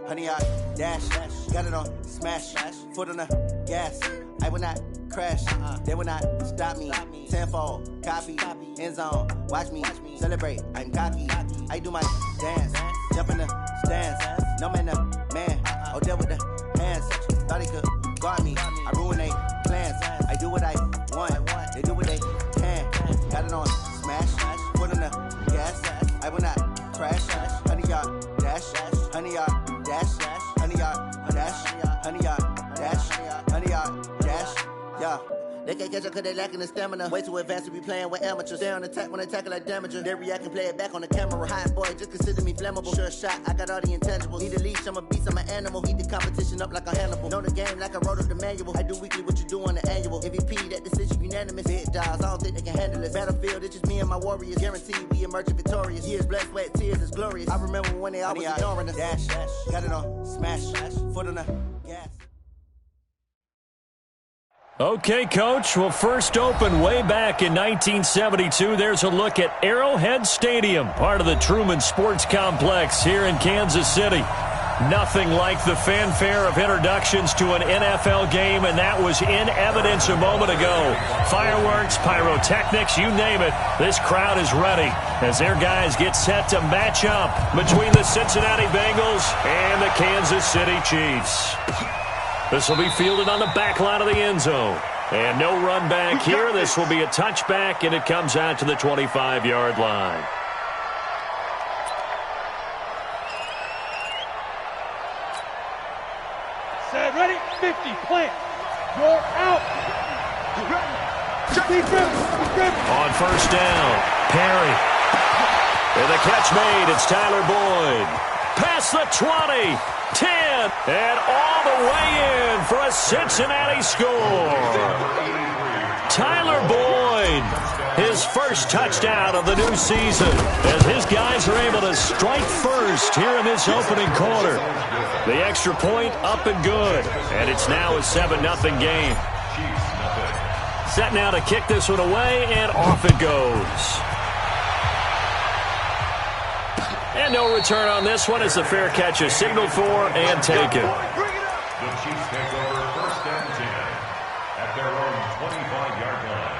Honey, I dash, got it on, smash, foot on the gas. I will not crash, they will not stop me. Tenfold, copy, end zone, watch me celebrate. I'm cocky, I do my dance, jump in the stands. No man, oh, deal with the hands. Thought he could guard me, I ruin they plans. I do what I want, they do what they can. Got it on, smash, foot on the gas. I will not crash, honey, y'all dash, honey, y'all dash, honey, y'all dash, honey, y'all dash, honey, y'all dash, yeah. They can't catch up cause they lacking the stamina. Way too advanced to be playing with amateurs. Stay on attack when they tackle like damager. They react and play it back on the camera. Hot boy, just consider me flammable. Sure shot, I got all the intangibles. Need a leash, I'm a beast, I'm an animal. Heat the competition up like a Hannibal. Know the game like I wrote up the manual. I do weekly what you do on the annual. MVP, that decision unanimous. Big dogs, I don't think they can handle it. Battlefield, it's just me and my warriors. Guaranteed we emerging victorious. Years, blood, sweat, tears, it's glorious. I remember when they always ignoring us. Dash, got it on, smash, foot on the gas. Okay, Coach. Well, first opened way back in 1972. There's a look at Arrowhead Stadium, part of the Truman Sports Complex here in Kansas City. Nothing like the fanfare of introductions to an NFL game, and that was in evidence a moment ago. Fireworks, pyrotechnics, you name it. This crowd is ready as their guys get set to match up between the Cincinnati Bengals and the Kansas City Chiefs. This will be fielded on the back line of the end zone. And no run back here. This will be a touchback, and it comes out to the 25-yard line. Set, ready, 50, plant. You're out. On first down, Perry. And the catch made. It's Tyler Boyd. Past the 20, 10, and all the way in for a Cincinnati score. Tyler Boyd, his first touchdown of the new season, as his guys are able to strike first here in this opening quarter. The extra point up and good, and it's now a 7-0 game. Set now to kick this one away, and off it goes. And no return on this one as the fair catch is signaled for and taken. The Chiefs take over first and 10 at their own 25-yard line.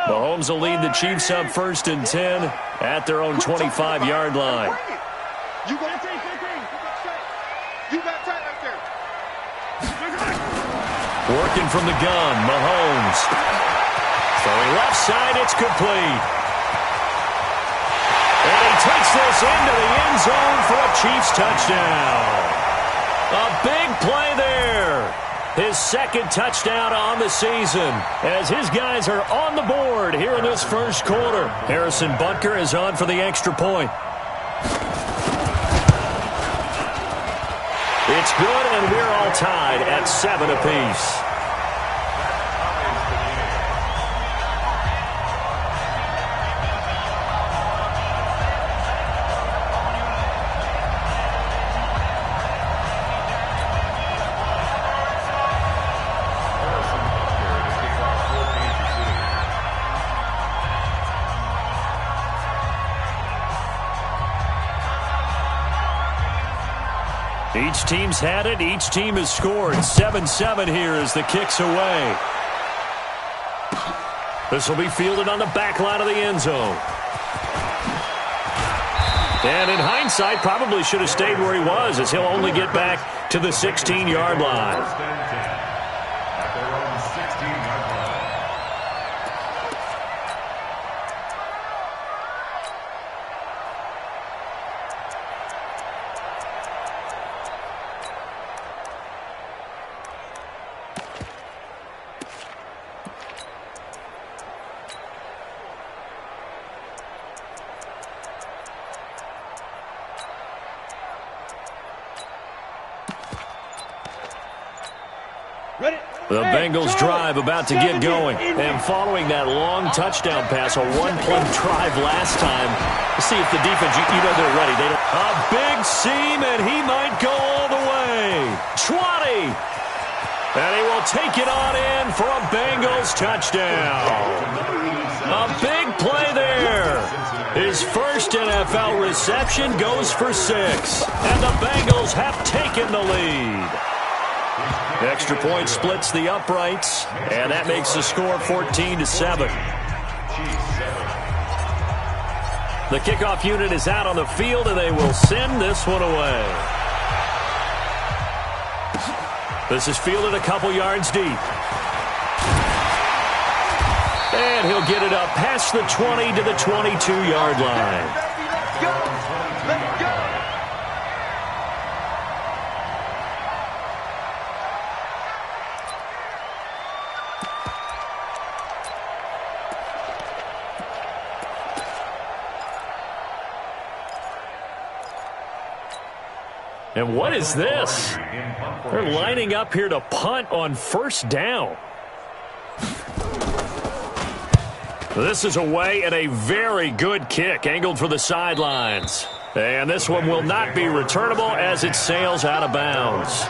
Mahomes will lead the Chiefs up first and 10 at their own 25-yard line. You got to take You got tight right there. Working from the gun, Mahomes. Throwing left side, it's complete. And he takes this into the end zone for a Chiefs touchdown. A big play there. His second touchdown on the season as his guys are on the board here in this first quarter. Harrison Butker is on for the extra point. It's good, and we're all tied at 7 apiece. Each team's had it. Each team has scored. 7-7 here as the kick's away. This will be fielded on the back line of the end zone. And in hindsight, probably should have stayed where he was as he'll only get back to the 16-yard line. The Bengals drive about to get going. And following that long touchdown pass, a one-play drive last time, let's see if the defense, you know they're ready. A big seam, and he might go all the way. 20. And he will take it on in for a Bengals touchdown. A big play there. His first NFL reception goes for 6. And the Bengals have taken the lead. Extra point splits the uprights, and that makes the score 14-7. The kickoff unit is out on the field, and they will send this one away. This is fielded a couple yards deep. And he'll get it up past the 20 to the 22-yard line. Let's go! Let's go! And what is this? They're lining up here to punt on first down. This is away and a very good kick angled for the sidelines. And this one will not be returnable as it sails out of bounds.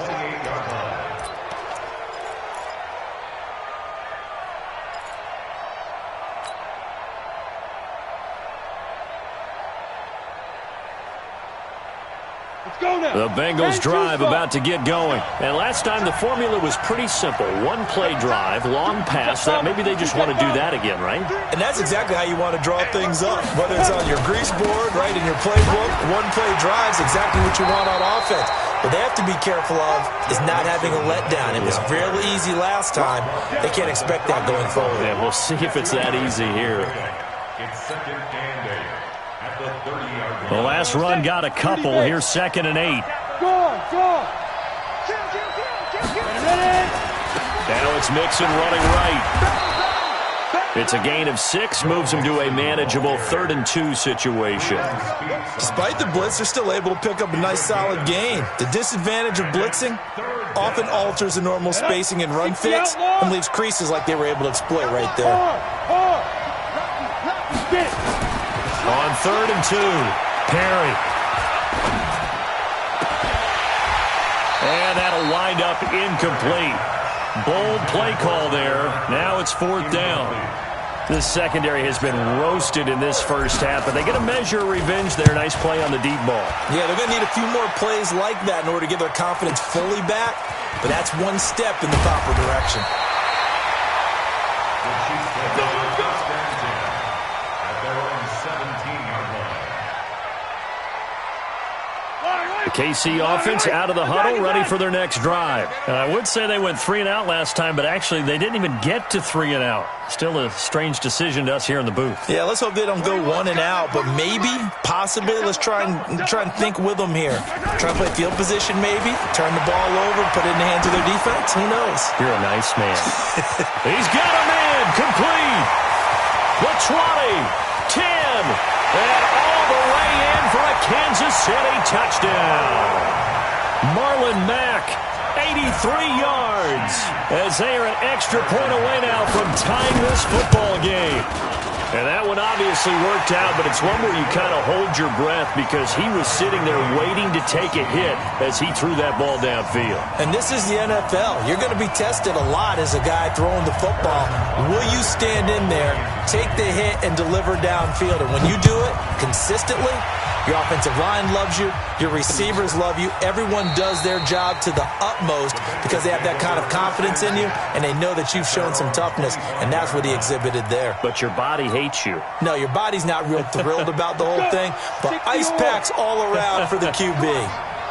The Bengals drive about to get going. And last time the formula was pretty simple. One-play drive, long pass. That maybe they just want to do that again, right? And that's exactly how you want to draw things up. Whether it's on your grease board, right, in your playbook, one-play drives exactly what you want on offense. What they have to be careful of is not having a letdown. It was fairly easy last time. They can't expect that going forward. Yeah, we'll see if it's that easy here. It's second and 8 at the 30-yard line. The last run got a couple. Here's 2nd and 8. Now it's Mixon running right. It's a gain of 6, moves him to a manageable 3rd and 2 situation. Despite the blitz, they're still able to pick up a nice solid gain. The disadvantage of blitzing often alters the normal spacing and run fits and leaves creases like they were able to exploit right there. On 3rd and 2, Perry. And that'll wind up incomplete. Bold play call there. Now it's 4th down. This secondary has been roasted in this first half, but they get a measure of revenge there. Nice play on the deep ball. Yeah, they're going to need a few more plays like that in order to get their confidence fully back, but that's one step in the proper direction. The KC offense out of the huddle, ready for their next drive. And I would say they went 3 and out last time, but actually they didn't even get to 3 and out. Still a strange decision to us here in the booth. Yeah, let's hope they don't go 1 and out, but maybe, possibly, let's try and think with them here. Try and play field position maybe, turn the ball over, put it in the hands of their defense. Who knows? You're a nice man. He's got a man, complete. The 20, 10, and all the way in for a Kansas City touchdown. Marlon Mack, 83 yards, as they are an extra point away now from tying this football game. And that one obviously worked out, but it's one where you kind of hold your breath because he was sitting there waiting to take a hit as he threw that ball downfield. And this is the NFL. You're going to be tested a lot as a guy throwing the football. Will you stand in there, take the hit, and deliver downfield? And when you do it consistently, your offensive line loves you. Your receivers love you. Everyone does their job to the utmost because they have that kind of confidence in you, and they know that you've shown some toughness, and that's what he exhibited there. But your body hates you. No, your body's not real thrilled about the whole thing, but ice packs all around for the QB.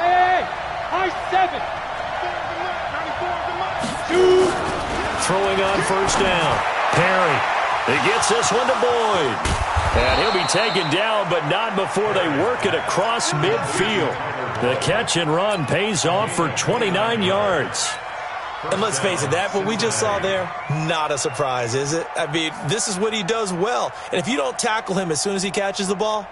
Hey, ice 7. Throwing on first down. Perry. He gets this one to Boyd. And he'll be taken down, but not before they work it across midfield. The catch and run pays off for 29 yards. And let's face it, that what we just saw there, not a surprise, is it? I mean, this is what he does well. And if you don't tackle him as soon as he catches the ball,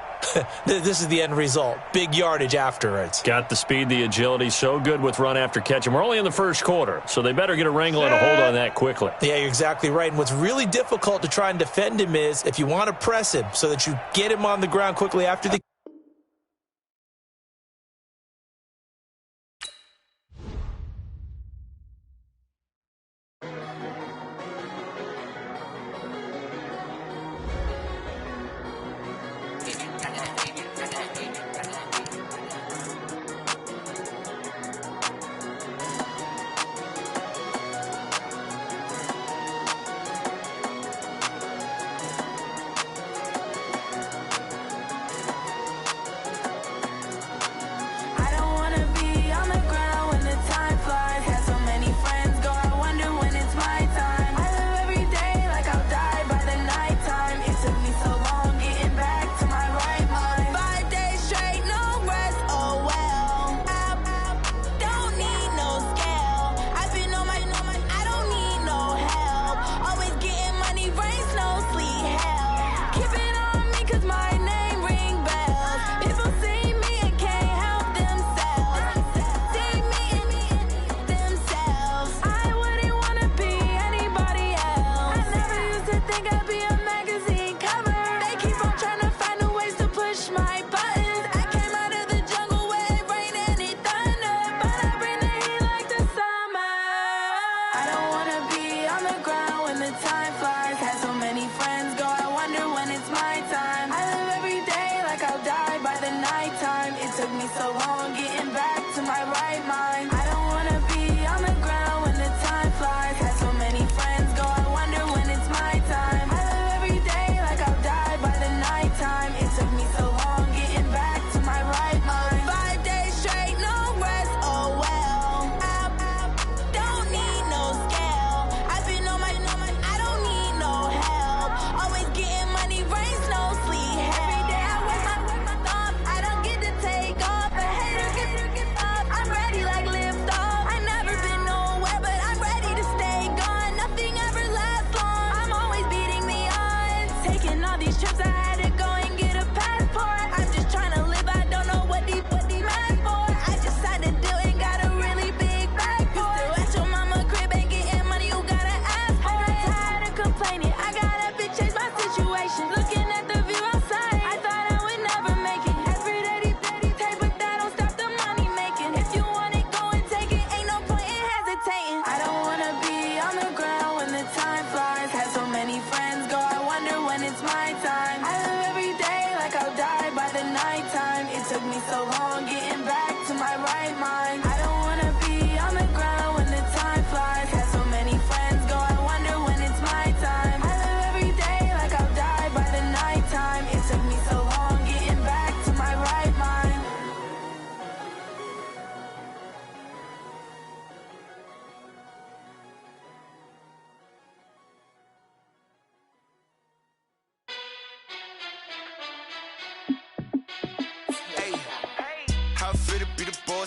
this is the end result. Big yardage afterwards. Got the speed, the agility, so good with run after catch. And we're only in the first quarter, so they better get a wrangle and a hold on that quickly. Yeah, you're exactly right. And what's really difficult to try and defend him is if you want to press him so that you get him on the ground quickly after the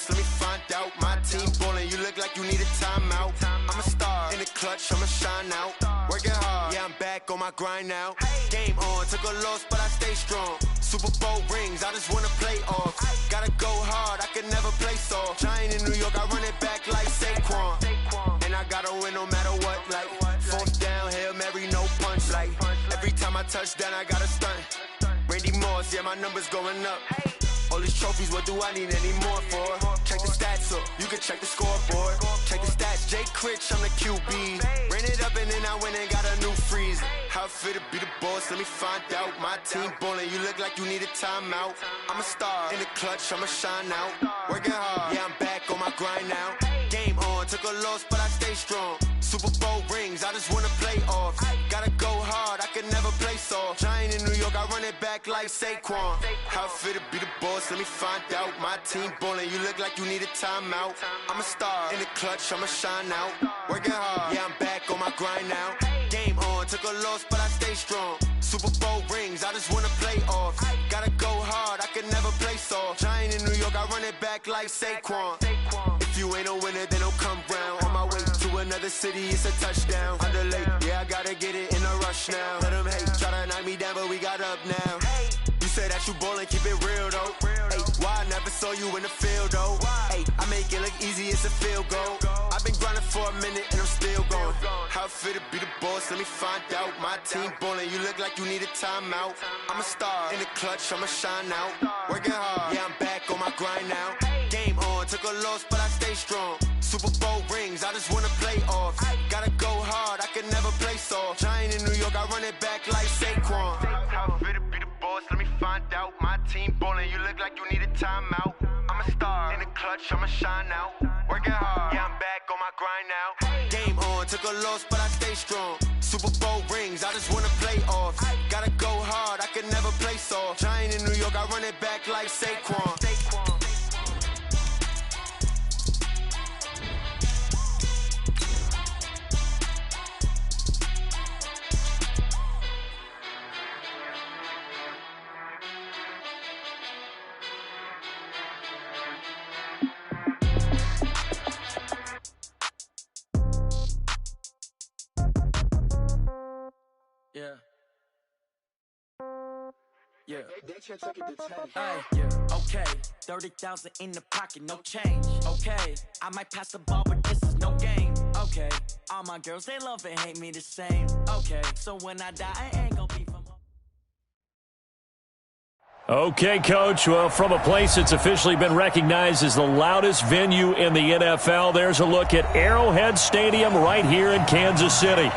Let me find out. My team ballin', you look like you need a timeout. I'm a star in the clutch, I'ma shine out. Working hard, yeah, I'm back on my grind now. Game on, took a loss, but I stay strong. Super Bowl rings, I just wanna play off. Gotta go hard, I can never play soft. Giant in New York, I run it back like Saquon. And I gotta win no matter what, like fourth down, Hail Mary, no punch. Like every time I touch down, I gotta stunt. Randy Moss, yeah, my numbers going up. All these trophies, what do I need any more for? Check the stats up, you can check the scoreboard. Check the stats, Jay Critch, I'm the QB. Ran it up and then I went and got a new freeze. How it feel to be the boss, let me find out. My team ballin', you look like you need a timeout. I'm a star in the clutch, I'ma shine out. Working hard, yeah, I'm back on my grind now. Game on, took a loss, but I stay strong. Super Bowl rings, I just wanna play off. Gotta go hard, I can never play soft. Giant in New York, I run it back like Saquon. How it feel to be the boss, let me find out. My team ballin', you look like you need a timeout. I'm a star in the clutch, I'ma shine out. Working hard, yeah, I'm back on my grind now. Game on, took a loss, but I stay strong. Super Bowl rings, I just wanna play off. Gotta go hard, I can never play soft. Giant in New York, I run it back like Saquon. If you ain't a winner, then don't come round. On my way to another city, it's a touchdown. Underlay, yeah, I gotta get it in a rush now. Let them hate, try to knock me down, but we got up now. You say say that you ballin', keep it real though. Ay, why I never saw you in the field though? Ay, I make it look easy, it's a field goal. I've been grinding for a minute and I'm still going. How it feel to be the boss, let me find out. My team ballin', you look like you need a timeout. I'm a star in the clutch, I'ma shine out. Working hard, yeah, I'm back on my grind now. Game on, took a loss, but I stay strong. Super Bowl rings, I just wanna play off. Gotta go hard, I can never play soft. Giant in New York, I run it back like Saquon. How it feel to be the boss, let me find out. My team ballin', you look like you need a timeout. I'm a star in the clutch, I'ma shine out. Working hard, yeah, I'm back on my grind now. Game on, took a loss, but I stay strong. Super Bowl rings, I just wanna play off. Gotta go hard, I can never play soft. Giant in New York, I run it back like Saquon. Yeah. Yeah. Okay. 30,000 in the pocket, no change. Okay. I might pass the ball, but this is no game. Okay. All my girls, they love and hate me the same. Okay. So when I die, I ain't gonna be from home. Okay, Coach. Well, from a place that's officially been recognized as the loudest venue in the NFL, there's a look at Arrowhead Stadium right here in Kansas City.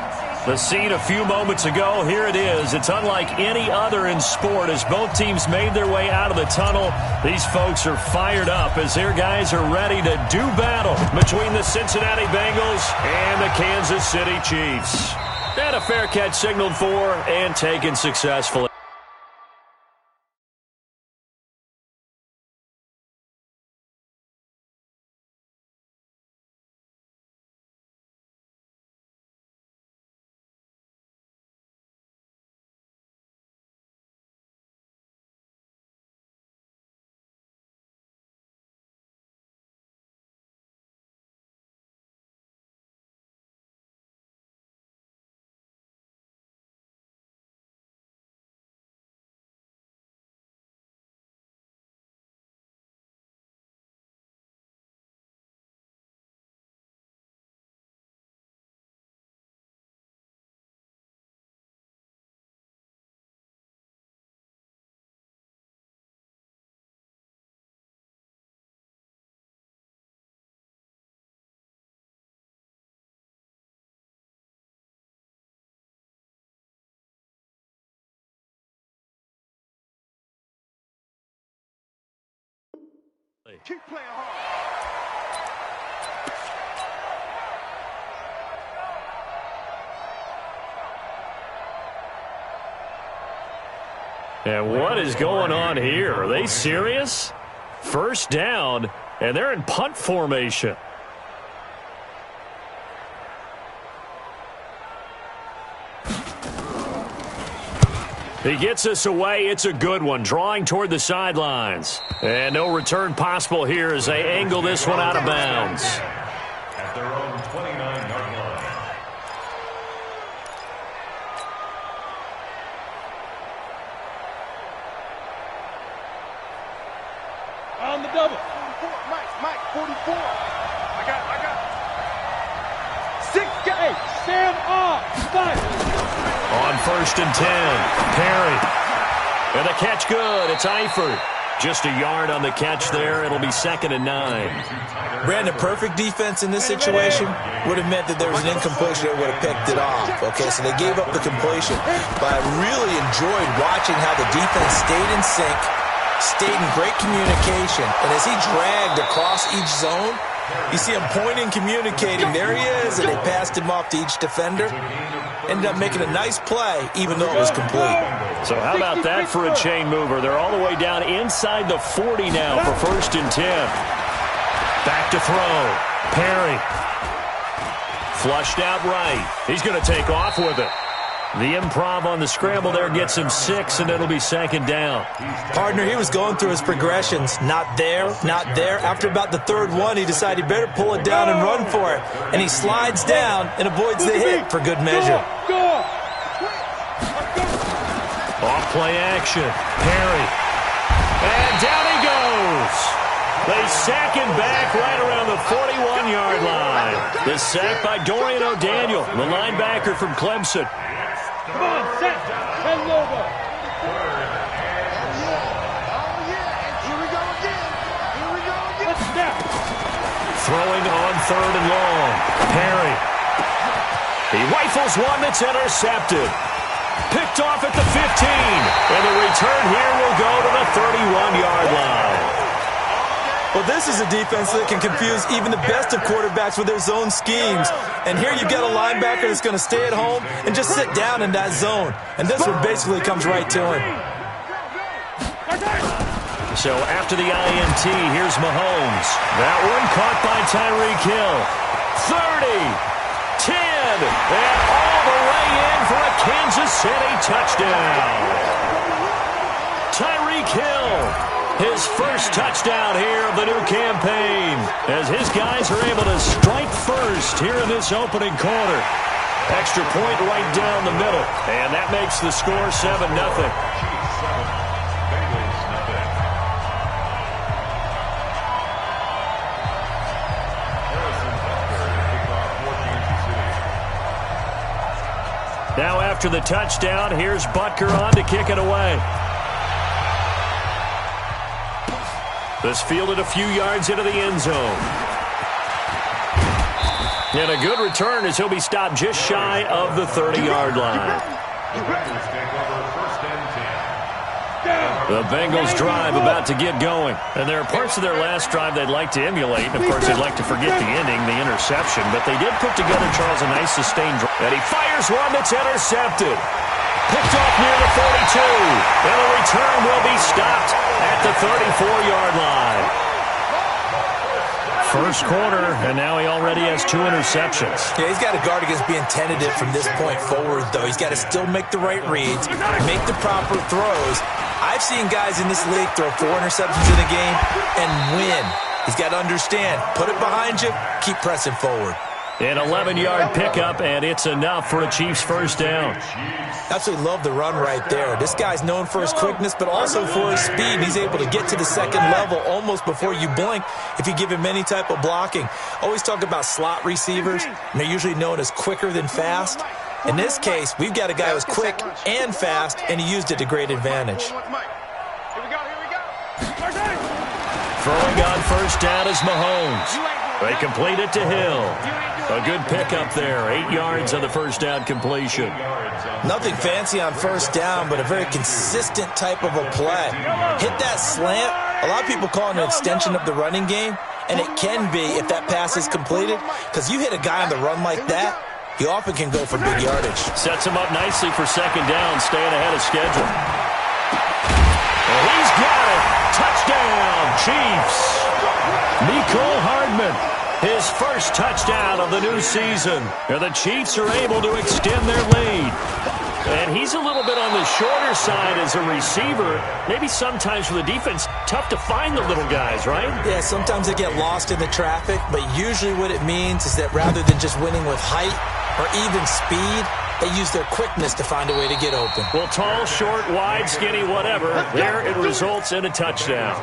The scene a few moments ago, here it is. It's unlike any other in sport as both teams made their way out of the tunnel. These folks are fired up as their guys are ready to do battle between the Cincinnati Bengals and the Kansas City Chiefs. And a fair catch signaled for and taken successfully. Keep playing hard. And what is going on here? Are they serious? First down, and they're in punt formation. He gets us away. It's a good one, drawing toward the sidelines. And no return possible here as they angle this one out of bounds. At their own 29-yard line. On the double. 44. Mike, 44. I got it. 6 to 8. Sam off. Fine. On 1st and 10, Perry. And the catch good. It's Eifert. Just a yard on the catch there. It'll be 2nd and 9. Brandon, perfect defense in this situation would have meant that there was an incompletion that would have picked it off. Okay, so they gave up the completion. But I really enjoyed watching how the defense stayed in sync, stayed in great communication. And as he dragged across each zone, you see him pointing, communicating. There he is, and they passed him off to each defender. Ended up making a nice play, even though it was complete. So how about that for a chain mover? They're all the way down inside the 40 now for 1st and 10. Back to throw. Perry. Flushed out right. He's going to take off with it. The improv on the scramble there gets him 6, and it'll be 2nd down. Partner, he was going through his progressions. Not there, not there. After about the 3rd one, he decided he better pull it down and run for it. And he slides down and avoids the hit for good measure. Off Play action. Perry. And down he goes. They sack him back right around the 41-yard line. The sack by Dorian O'Daniel, the linebacker from Clemson. Come on, set. Ten over. Here we go again. Let's snap. Throwing on 3rd and long. Perry. He rifles one that's intercepted. Picked off at the 15. And the return here will go to the 31-yard line. Well, this is a defense that can confuse even the best of quarterbacks with their zone schemes. And here you've got a linebacker that's going to stay at home and just sit down in that zone. And this one basically comes right to him. So after the INT, here's Mahomes. That one caught by Tyreek Hill. 30, 10, and all the way in for a Kansas City touchdown. Tyreek Hill, his first touchdown here of the new campaign, as his guys are able to strike first here in this opening quarter. Extra point right down the middle, and that makes the score 7-0. Now after the touchdown, here's Butker on to kick it away. This fielded a few yards into the end zone. And a good return as he'll be stopped just shy of the 30-yard line. The Bengals drive about to get going. And there are parts of their last drive they'd like to emulate. And, of course, they'd like to forget the ending, the interception. But they did put together, Charles, a nice sustained drive. And he fires one that's intercepted. Picked off near the 42. And the return will be stopped at the 34-yard line. First quarter, and now he already has 2 interceptions. Yeah, he's got to guard against being tentative from this point forward, though. He's got to still make the right reads, make the proper throws. I've seen guys in this league throw 4 interceptions in a game and win. He's got to understand, put it behind you, keep pressing forward. An 11-yard pickup, and it's enough for a Chiefs first down. Absolutely love the run right there. This guy's known for his quickness, but also for his speed. He's able to get to the second level almost before you blink if you give him any type of blocking. Always talk about slot receivers, and they're usually known as quicker than fast. In this case, we've got a guy who's quick and fast, and he used it to great advantage. Here we go. Throwing on first down is Mahomes. They complete it to Hill. A good pickup there. 8 yards on the first down completion. Nothing fancy on first down, but a very consistent type of a play. Hit that slant. A lot of people call it an extension of the running game, and it can be if that pass is completed, because you hit a guy on the run like that, he often can go for big yardage. Sets him up nicely for second down, staying ahead of schedule. And he's got it. Touchdown, Chiefs. Mecole Hardman, his first touchdown of the new season. And the Chiefs are able to extend their lead. And he's a little bit on the shorter side as a receiver. Maybe sometimes for the defense, tough to find the little guys, right? Yeah, sometimes they get lost in the traffic, but usually what it means is that rather than just winning with height or even speed, they use their quickness to find a way to get open. Well, tall, short, wide, skinny, whatever, there it results in a touchdown.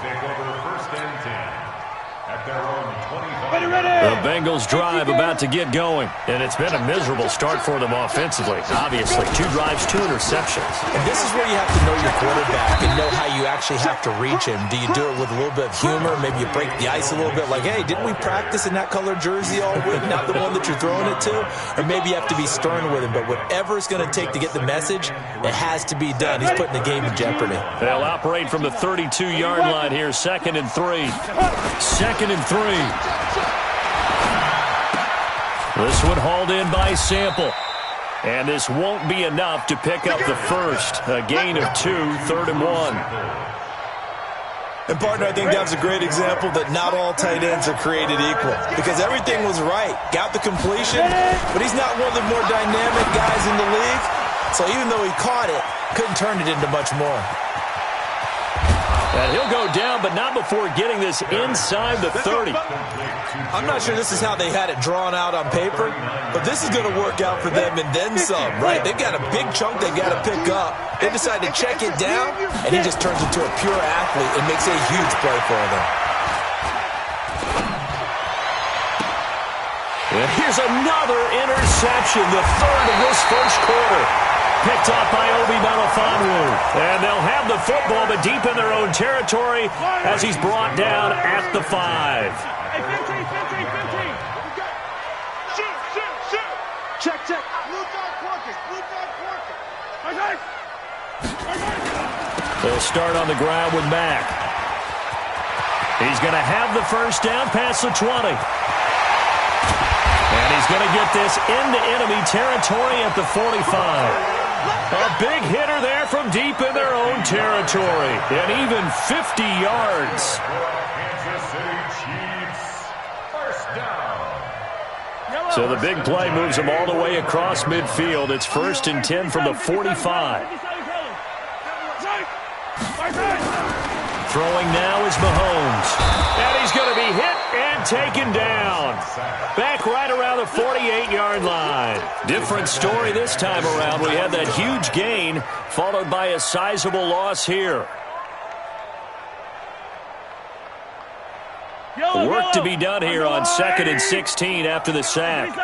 The Bengals drive about to get going, and it's been a miserable start for them offensively. Obviously, 2 drives, 2 interceptions. And this is where you have to know your quarterback and know how you actually have to reach him. Do you do it with a little bit of humor? Maybe you break the ice a little bit, like, hey, didn't we practice in that colored jersey all week, not the one that you're throwing it to? Or maybe you have to be stern with him, but whatever it's going to take to get the message, it has to be done. He's putting the game in jeopardy. They'll operate from the 32-yard line here, 2nd and 3. 2nd and 3. This one hauled in by Sample. And this won't be enough to pick up the first. A gain of 2, 3rd and 1. And, partner, I think that was a great example that not all tight ends are created equal. Because everything was right. Got the completion, but he's not one of the more dynamic guys in the league. So even though he caught it, couldn't turn it into much more. And he'll go down, but not before getting this inside the 30. I'm not sure this is how they had it drawn out on paper, but this is going to work out for them and then some, right? They've got a big chunk they've got to pick up. They decide to check it down, and he just turns into a pure athlete and makes a huge play for them. And here's another interception, the third of this first quarter. Picked off by Obi Melifonwu. And they'll have the football, but deep in their own territory as he's brought down at the 5. Hey, 15. Shoot. Check. Blue dog Quarkus. Okay. They'll start on the ground with Mack. He's going to have the first down past the 20. And he's going to get this into enemy territory at the 45. A big hitter there from deep in their own territory. And even 50 yards. Kansas City Chiefs, first down. So the big play moves them all the way across midfield. It's 1st and 10 from the 45. Throwing now is Mahomes. And he's going to be hit and taken down. Back right around the 48-yard line. Different story this time around. We had that huge gain followed by a sizable loss here. Work to be done here on 2nd and 16 after the sack.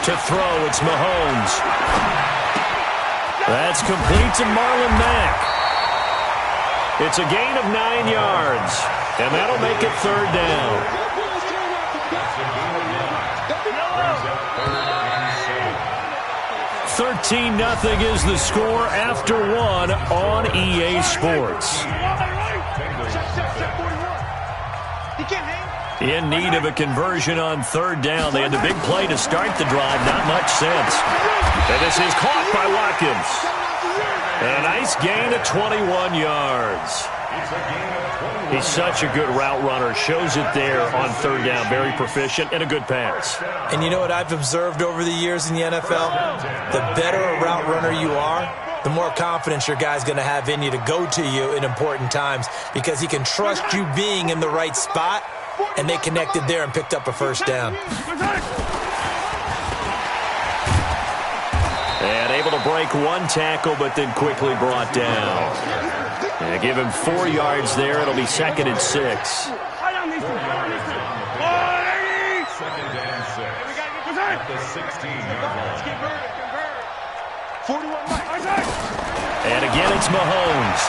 To throw, it's Mahomes. That's complete to Marlon Mack. It's a gain of 9 yards, and that'll make it 3rd down. 13-0 is the score after 1 on EA Sports. In need of a conversion on 3rd down. They had the big play to start the drive. Not much sense. And this is caught by Watkins. And a nice gain of 21 yards. He's such a good route runner. Shows it there on 3rd down. Very proficient and a good pass. And you know what I've observed over the years in the NFL? The better a route runner you are, the more confidence your guy's going to have in you to go to you in important times because he can trust you being in the right spot. And they connected there and picked up a first down. And able to break one tackle, but then quickly brought down. And give him 4 yards there. It'll be 2nd and 6. 2nd and 6. At the 16-yard line. And again, it's Mahomes.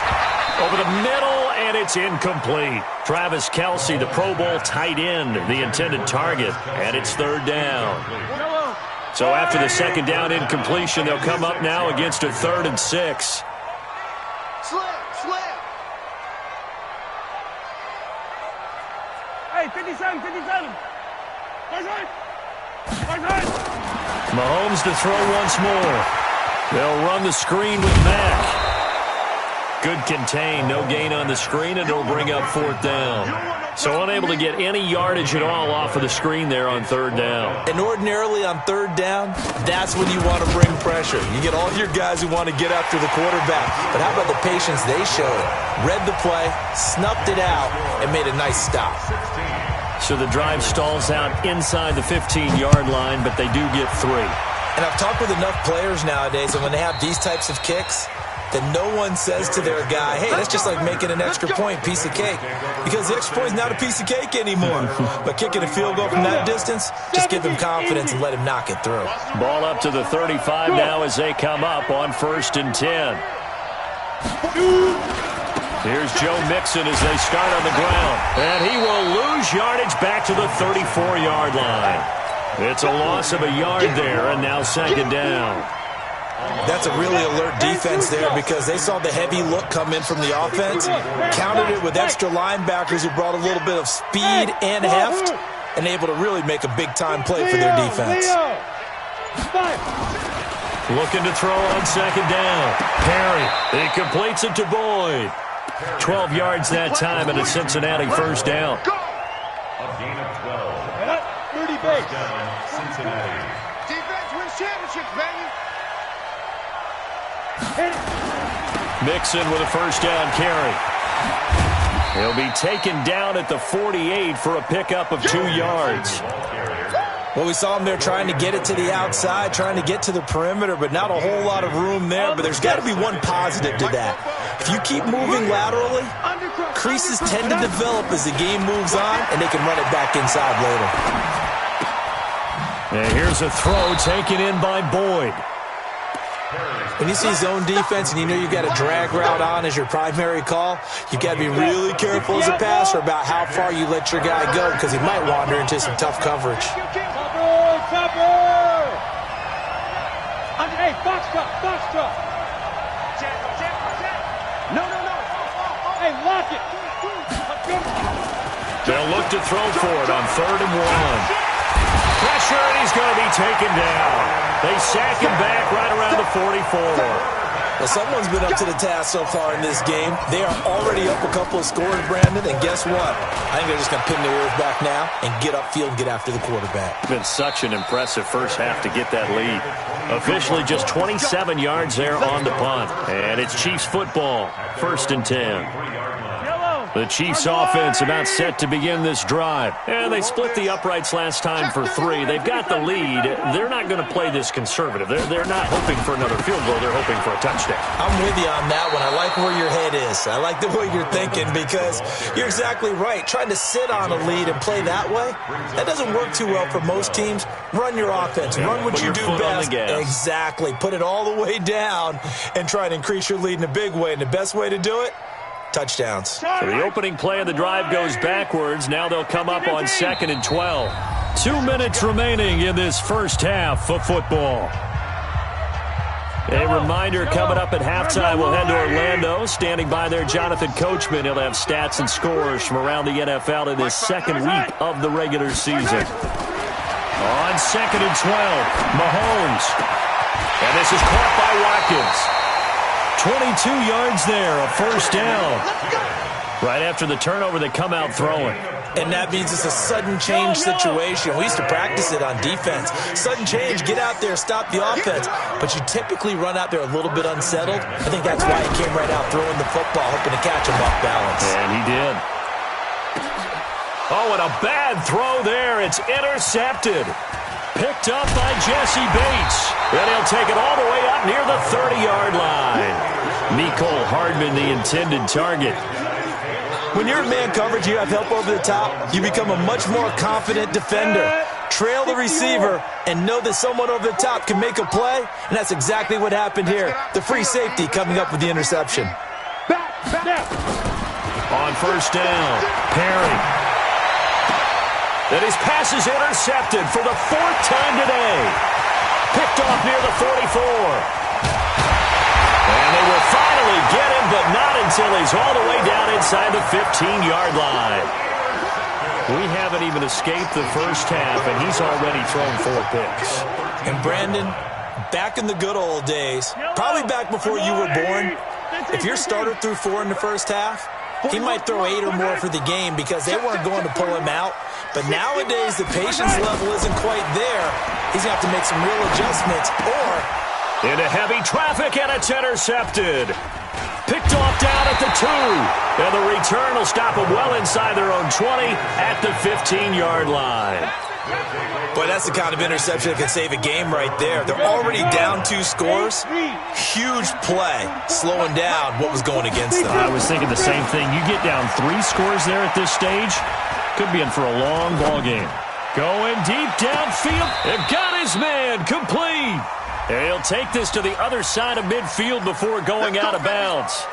Over the middle, and it's incomplete. Travis Kelce, the Pro Bowl tight end, the intended target, and it's 3rd down. So after the 2nd down incompletion, they'll come up now against a 3rd and 6. Hey, 57. Mahomes to throw once more. They'll run the screen with Mack. Good contain, no gain on the screen, and it'll bring up 4th down. So unable to get any yardage at all off of the screen there on 3rd down. And ordinarily on 3rd down, that's when you want to bring pressure. You get all your guys who want to get after the quarterback. But how about the patience they showed? Read the play, snuffed it out, and made a nice stop. So the drive stalls out inside the 15-yard line, but they do get 3. And I've talked with enough players nowadays, and when they have these types of kicks, that no one says to their guy, hey, that's just like making an extra point, piece of cake. Because the extra point is not a piece of cake anymore. But kicking a field goal from that distance, just give him confidence and let him knock it through. Ball up to the 35 now as they come up on 1st and 10. Here's Joe Mixon as they start on the ground. And he will lose yardage back to the 34-yard line. It's a loss of a yard there, and now 2nd down. That's a really alert defense there because they saw the heavy look come in from the offense, countered it with extra linebackers who brought a little bit of speed and heft, and able to really make a big-time play for their defense. Looking to throw on 2nd down. Perry, he completes it to Boyd. 12 yards that time and a Cincinnati first down. A gain of 12. Moody Bates. Cincinnati. Defense wins championships, baby. Hit it. Mixon with a first down carry. He'll be taken down at the 48 for a pickup of 2 yards. Well, we saw him there trying to get it to the outside, trying to get to the perimeter, but not a whole lot of room there. But there's got to be one positive to that. If you keep moving laterally, creases tend to develop as the game moves on, and they can run it back inside later. And here's a throw taken in by Boyd. When you see zone defense and you know you've got a drag route on as your primary call, you've got to be really careful as a passer about how far you let your guy go because he might wander into some tough coverage. Hey, box truck. No. Hey, lock it. They'll look to throw for it on 3rd and 1. Pressure, and he's going to be taken down. They sack him back right around the 44. Well, someone's been up to the task so far in this game. They are already up a couple of scores, Brandon, and guess what? I think they're just going to pin their ears back now and get upfield and get after the quarterback. Been such an impressive first half to get that lead. Officially just 27 yards there on the punt. And it's Chiefs football, 1st and 10. The Chiefs offense about set to begin this drive. And they split the uprights last time for 3. They've got the lead. They're not going to play this conservative. They're not hoping for another field goal. They're hoping for a touchdown. I'm with you on that one. I like where your head is. I like the way you're thinking because you're exactly right. Trying to sit on a lead and play that way, that doesn't work too well for most teams. Run your offense. Run what you do best. Exactly. Put it all the way down and try to increase your lead in a big way. And the best way to do it, touchdowns. So the opening play of the drive goes backwards. Now they'll come up on 2nd and 12. 2 minutes remaining in this first half of football. A reminder coming up at halftime. We'll head to Orlando. Standing by there, Jonathan Coachman. He'll have stats and scores from around the NFL in this second week of the regular season. On 2nd and 12, Mahomes. And this is caught by Watkins. 22 yards there, a first down. Right after the turnover, they come out throwing. And that means it's a sudden change situation. We used to practice it on defense. Sudden change, get out there, stop the offense. But you typically run out there a little bit unsettled. I think that's why he came right out throwing the football, hoping to catch him off balance. And he did. Oh, and a bad throw there. It's intercepted. Picked up by Jesse Bates. And he'll take it all the way up near the 30-yard line. Mecole Hardman, the intended target. When you're in man coverage, you have help over the top, you become a much more confident defender. Trail the receiver and know that someone over the top can make a play, and that's exactly what happened here. The free safety coming up with the interception. On first down, Perry. And his pass is intercepted for the 4th time today. Picked off near the 44. And they will finally get him, but not until he's all the way down inside the 15-yard line. We haven't even escaped the first half, and he's already thrown 4 picks. And Brandon, back in the good old days, probably back before you were born, if your starter threw 4 in the first half, he might throw 8 or more for the game because they weren't going to pull him out. But nowadays, the patience level isn't quite there. He's going to have to make some real adjustments or... Into heavy traffic, and it's intercepted. Picked off down at the 2. And the return will stop them well inside their own 20 at the 15-yard line. Boy, that's the kind of interception that can save a game right there. They're already down 2 scores. Huge play, slowing down what was going against them. I was thinking the same thing. You get down 3 scores there at this stage, could be in for a long ball game. Going deep downfield. They've got his man complete. And he'll take this to the other side of midfield before going out of bounds.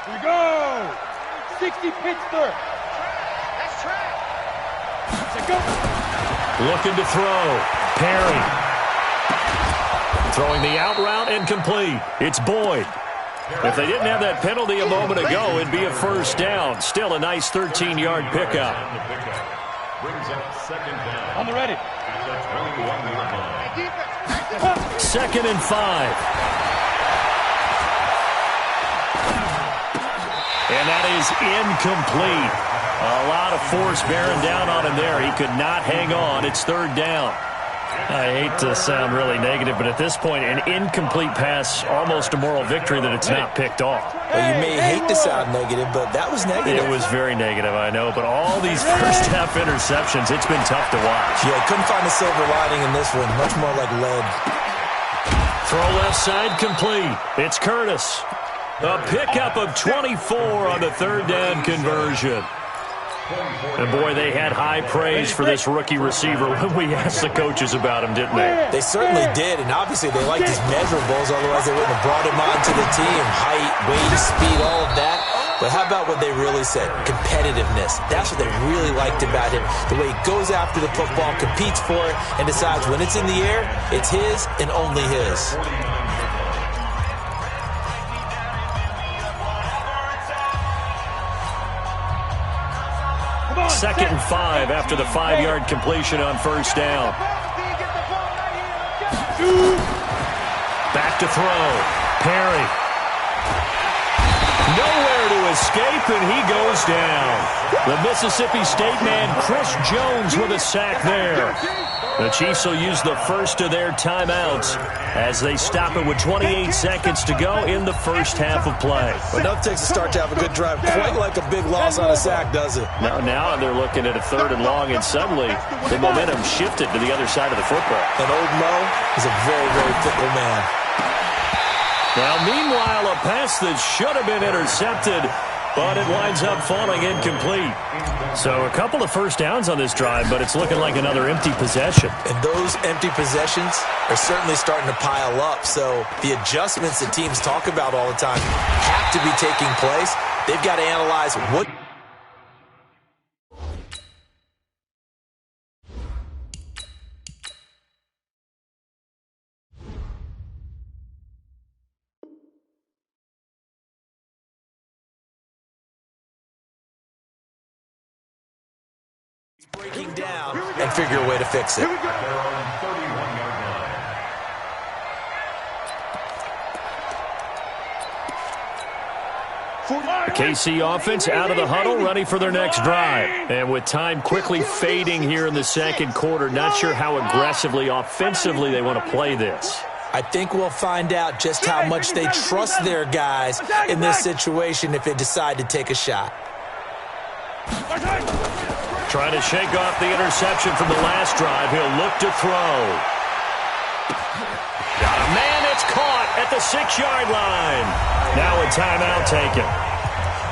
Here we go. 60 Pittsburgh. That's track. Looking to throw. Perry. Throwing the out route and complete. It's Boyd. If they didn't have that penalty a moment ago, it'd be a first down. Still a nice 13-yard pickup. Brings up 2nd down. On the ready. At the 21-yard line. 2nd and 5. And And that is incomplete. A lot of force bearing down on him there. He could not hang on. It's third down. I hate to sound really negative, but at this point, an incomplete pass, almost a moral victory that it's not picked off. Well, you may hate to sound negative, but that was negative. It was very negative, I know, but all these first-half interceptions, it's been tough to watch. Yeah, couldn't find a silver lining in this one. Much more like lead. Throw left side complete. It's Curtis. A pickup of 24 on the third down conversion. And, boy, they had high praise for this rookie receiver when we asked the coaches about him, didn't they? They certainly did, and obviously they liked his measurables, otherwise they wouldn't have brought him onto the team. Height, weight, speed, all of that. But how about what they really said? Competitiveness. That's what they really liked about him. The way he goes after the football, competes for it, and decides when it's in the air, it's his and only his. Second and 5 after the 5-yard completion on first down. Back to throw. Perry. Nowhere to escape, and he goes down. The Mississippi State man, Chris Jones, with a sack there. The Chiefs will use the first of their timeouts as they stop it with 28 seconds to go in the first half of play. But enough takes a start to have a good drive. Quite like a big loss on a sack, does it? Now they're looking at a third and long, and suddenly the momentum shifted to the other side of the football. And old Mo is a very, very fickle man. Now, meanwhile, a pass that should have been intercepted, but it winds up falling incomplete. So a couple of first downs on this drive, but it's looking like another empty possession. And those empty possessions are certainly starting to pile up. So the adjustments that teams talk about all the time have to be taking place. They've got to analyze what... breaking down and figure a way to fix it. The KC offense out of the huddle, ready for their next drive. And with time quickly fading here in the second quarter, not sure how aggressively, offensively they want to play this. I think we'll find out just how much they trust their guys in this situation if they decide to take a shot. Trying to shake off the interception from the last drive. He'll look to throw. Got a man, it's caught at the 6-yard line. Now a timeout taken.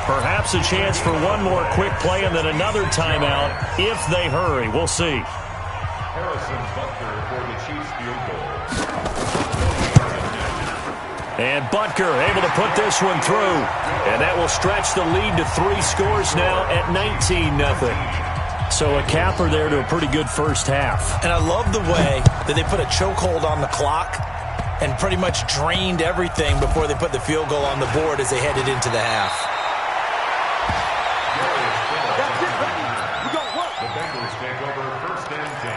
Perhaps a chance for one more quick play and then another timeout if they hurry. We'll see. Harrison Butker for the Chiefs field goal. And Butker able to put this one through. And that will stretch the lead to 3 scores now at 19-0. So a capper there to a pretty good first half. And I love the way that they put a chokehold on the clock and pretty much drained everything before they put the field goal on the board as they headed into the half. The Bengals take over first and 10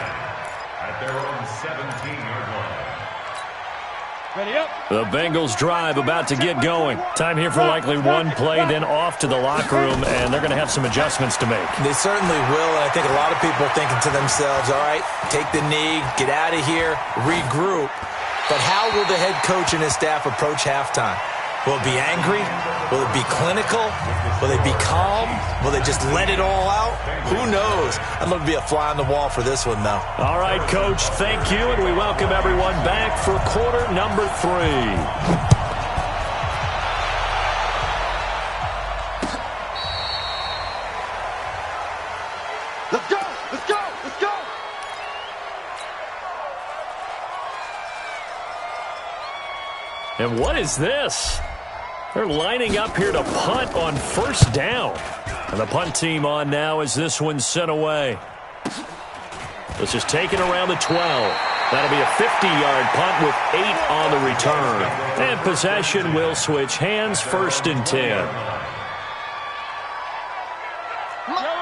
at their own 17-yard line. Ready up. The Bengals drive about to get going. Time here for likely one play, then off to the locker room, and they're going to have some adjustments to make. They certainly will, and I think a lot of people are thinking to themselves, all right, take the knee, get out of here, regroup. But how will the head coach and his staff approach halftime? Will it be angry? Will it be clinical? Will they be calm? Will they just let it all out? Who knows? I'd love to be a fly on the wall for this one, though. All right, Coach, thank you, and we welcome everyone back for quarter number 3. Let's go. Let's go. Let's go. And what is this? They're lining up here to punt on first down. And the punt team on now as this one's sent away. This is taken around the 12. That'll be a 50-yard punt with 8 on the return. And possession will switch hands, first and 10.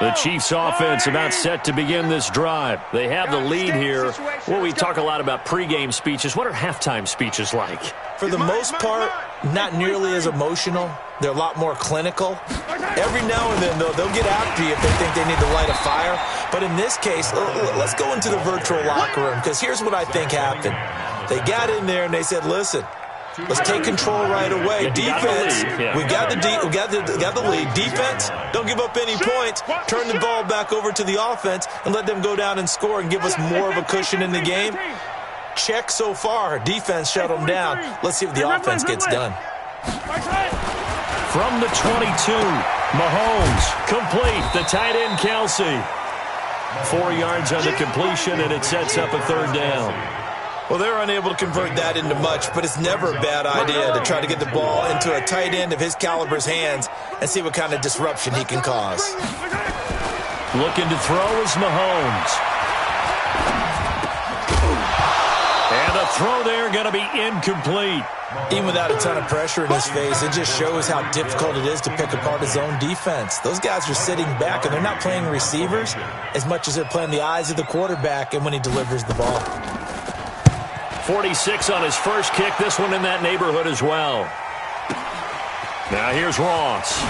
The Chiefs offense about set to begin this drive. They have the lead here. Well, we talk a lot about pregame speeches. What are halftime speeches like? For the most part, not nearly as emotional. They're a lot more clinical. Every now and then, though, they'll get after you if they think they need to light a fire. But in this case, let's go into the virtual locker room, because here's what I think happened. They got in there and they said, listen, let's take control right away. Defense, we got the lead. Defense, don't give up any points. Turn the ball back over to the offense and let them go down and score and give us more of a cushion in the game. Check so far. Defense shut them down. Let's see if the offense gets done. From the 22, Mahomes, complete. The tight end, Kelsey. 4 yards on the completion, and it sets up a third down. Well, they're unable to convert that into much, but it's never a bad idea to try to get the ball into a tight end of his caliber's hands and see what kind of disruption he can cause. Looking to throw is Mahomes. And a throw there going to be incomplete. Even without a ton of pressure in his face, it just shows how difficult it is to pick apart his own defense. Those guys are sitting back, and they're not playing receivers as much as they're playing the eyes of the quarterback and when he delivers the ball. 46 on his first kick. This one in that neighborhood as well. Now here's Ross.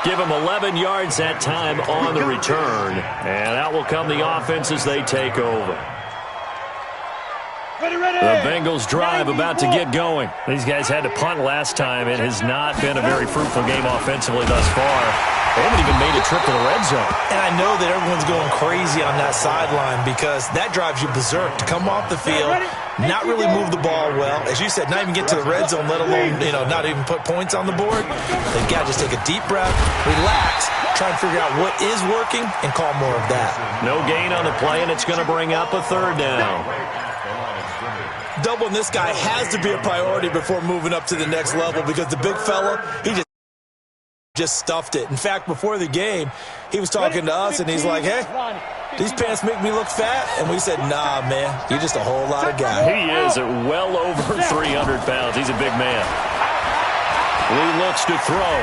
Give him 11 yards that time on the return. And out will come the offense as they take over. The Bengals drive about to get going. These guys had to punt last time. It has not been a very fruitful game offensively thus far. They haven't even made a trip to the red zone. And I know that everyone's going crazy on that sideline because that drives you berserk to come off the field, not really move the ball well. As you said, not even get to the red zone, let alone, not even put points on the board. They've got to just take a deep breath, relax, try and figure out what is working, and call more of that. No gain on the play, and it's going to bring up a third down. Doubling this guy has to be a priority before moving up to the next level because the big fella, he just stuffed it. In fact, before the game, he was talking to us, and he's like, hey, these pants make me look fat? And we said, nah, man, you're just a whole lot of guy. He is at well over 300 pounds. He's a big man. Lee looks to throw.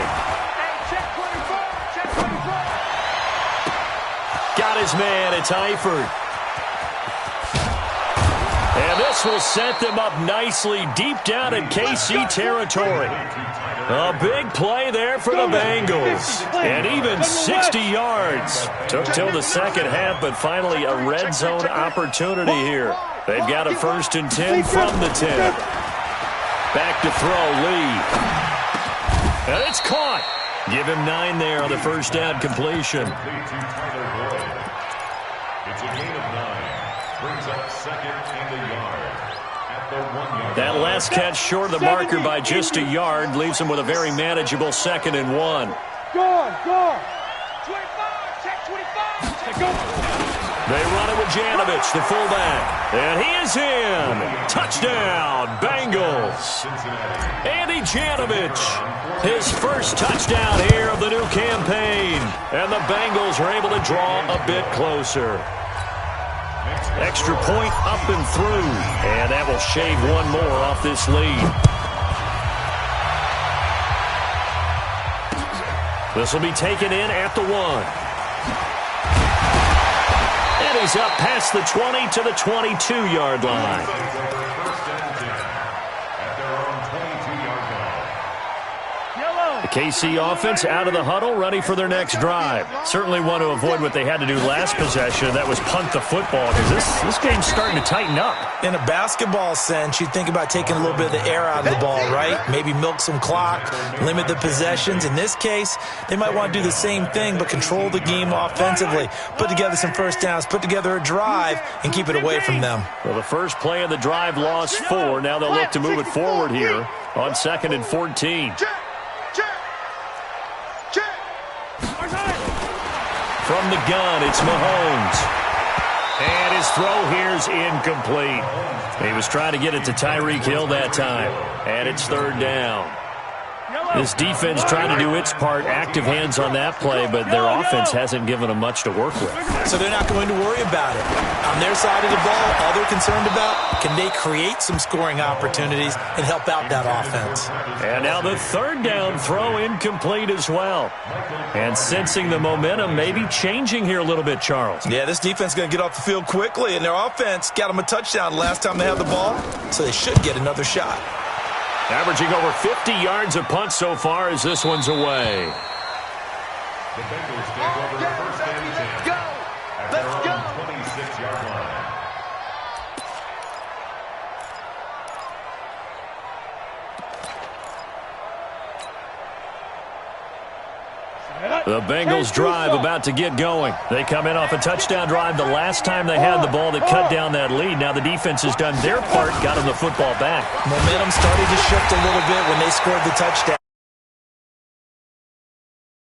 Got his man. It's Eifert. And this will set them up nicely deep down in KC territory. A big play there for the Bengals. And even 60 yards. Took till the second half, but finally a red zone opportunity here. They've got a 1st and 10 from the 10. Back to throw, Lee. And it's caught. Give him 9 there on the first down completion. It's a gain of 9. Brings up 2nd and a yard at the 1 yard. That last catch short of the marker by just a yard leaves him with a very manageable 2nd and 1. Go. 25, check 25, check go. They run it with Janovich, the fullback. And he is in. Touchdown, Bengals. Andy Janovich, his first touchdown here of the new campaign. And the Bengals are able to draw a bit closer. Extra point up and through. And that will shave one more off this lead. This will be taken in at the 1. And he's up past the 20 to the 22-yard line. The KC offense out of the huddle, ready for their next drive. Certainly want to avoid what they had to do last possession. That was punt the football, because this game's starting to tighten up. In a basketball sense, you think about taking a little bit of the air out of the ball, right? Maybe milk some clock, limit the possessions. In this case, they might want to do the same thing, but control the game offensively. Put together some first downs, put together a drive, and keep it away from them. Well, the first play of the drive lost 4. Now they'll look to move it forward here on 2nd and 14. From the gun, it's Mahomes. And his throw here's incomplete. He was trying to get it to Tyreek Hill that time. And it's 3rd down. This defense trying to do its part, active hands on that play, but their offense hasn't given them much to work with. So they're not going to worry about it. On their side of the ball, all they're concerned about, can they create some scoring opportunities and help out that offense? And now the 3rd down throw incomplete as well. And sensing the momentum maybe changing here a little bit, Charles. Yeah, this defense is going to get off the field quickly, and their offense got them a touchdown last time they had the ball, so they should get another shot. Averaging over 50 yards a punt so far as this one's away. The Bengals take over first and 10. Go! At Let's their go! own 26-yard line. The Bengals drive about to get going. They come in off a touchdown drive the last time they had the ball that cut down that lead. Now the defense has done their part, got them the football back. Momentum started to shift a little bit when they scored the touchdown.